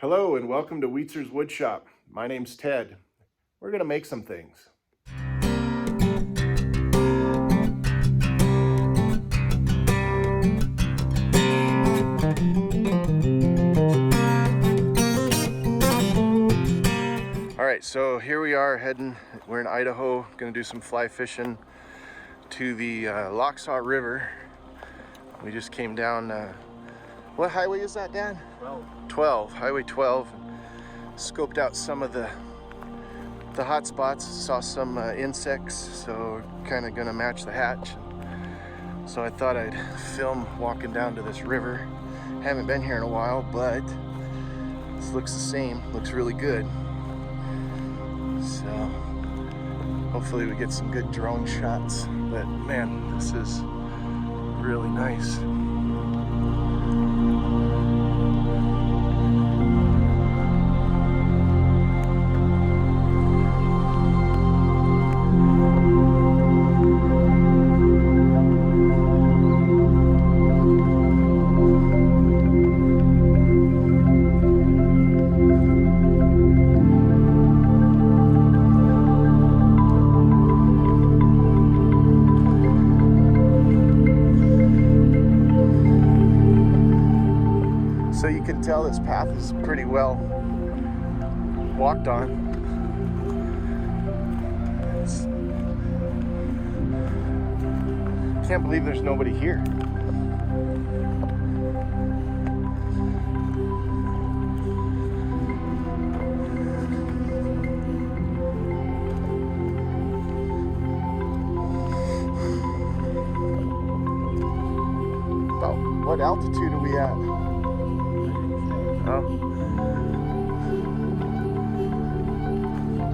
Hello and welcome to Wheatzer's Woodshop. My name's Ted. We're gonna make some things. All right, so here we are heading, we're in Idaho, gonna do some fly fishing to the Lochsaw River. We just came down, what highway is that, Dan? 12, Highway 12. Scoped out some of the hot spots, saw some insects, so kind of gonna match the hatch. So I thought I'd film walking down to this river. Haven't been here in a while, but this looks the same, looks really good. So hopefully we get some good drone shots, but man, this is really nice. So you can tell this path is pretty well walked on. Can't believe there's nobody here. About what altitude are we at? Oh.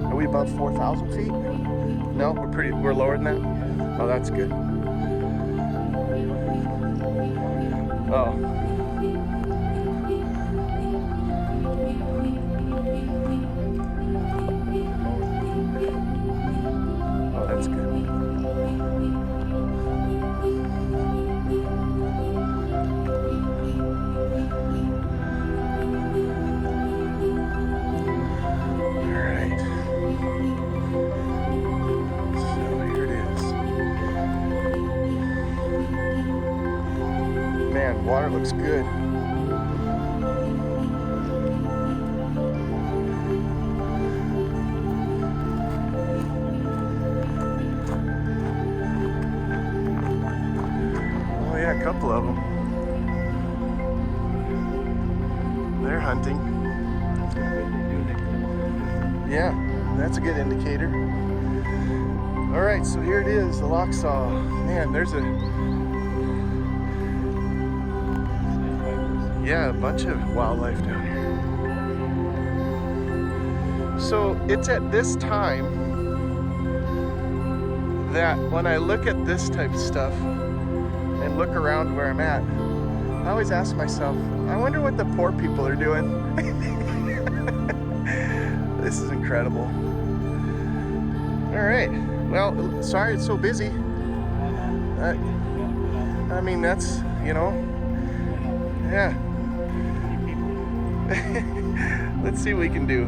Are we above 4,000 feet? No, we're lower than that? Oh, that's good. Oh. Oh, that's good. Man, water looks good. Oh yeah, a couple of them. They're hunting. Yeah, that's a good indicator. All right, so here it is, the Lochsaw. Man, there's a bunch of wildlife down here. So it's at this time that when I look at this type of stuff and look around where I'm at, I always ask myself, I wonder what the poor people are doing. This is incredible. All right, well, sorry it's so busy. I mean, that's, you know, yeah. Let's see what we can do.